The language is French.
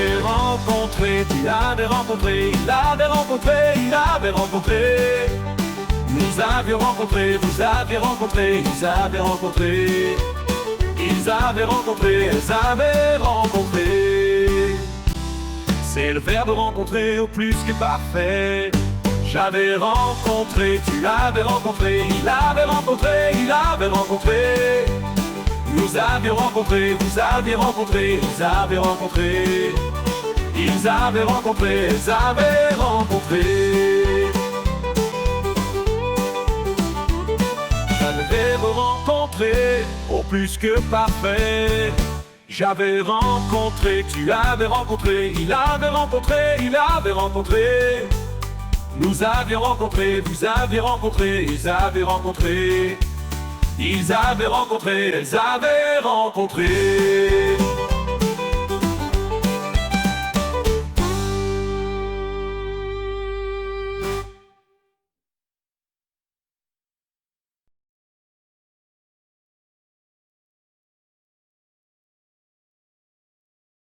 avait rencontré, tu l'avais rencontré, il l'avait rencontré, il l'avait rencontré. Nous avions rencontré, vous aviez rencontré, ils avaient rencontré. Ils avaient rencontré, elles avaient rencontré. C'est le verbe rencontrer au plus que parfait. J'avais rencontré, tu l'avais rencontré, il l'avait rencontré, il l'avait rencontré. Nous avions rencontré, vous aviez rencontré, ils avaient rencontré. Ils avaient rencontré, elles avaient rencontré. J'avais rencontré, au plus que parfait. J'avais rencontré, tu l'avais rencontré, il l'avait rencontré, il l'avait rencontré. Nous avions rencontré, vous aviez rencontré, ils avaient rencontré. Ils avaient rencontré, elles avaient rencontré.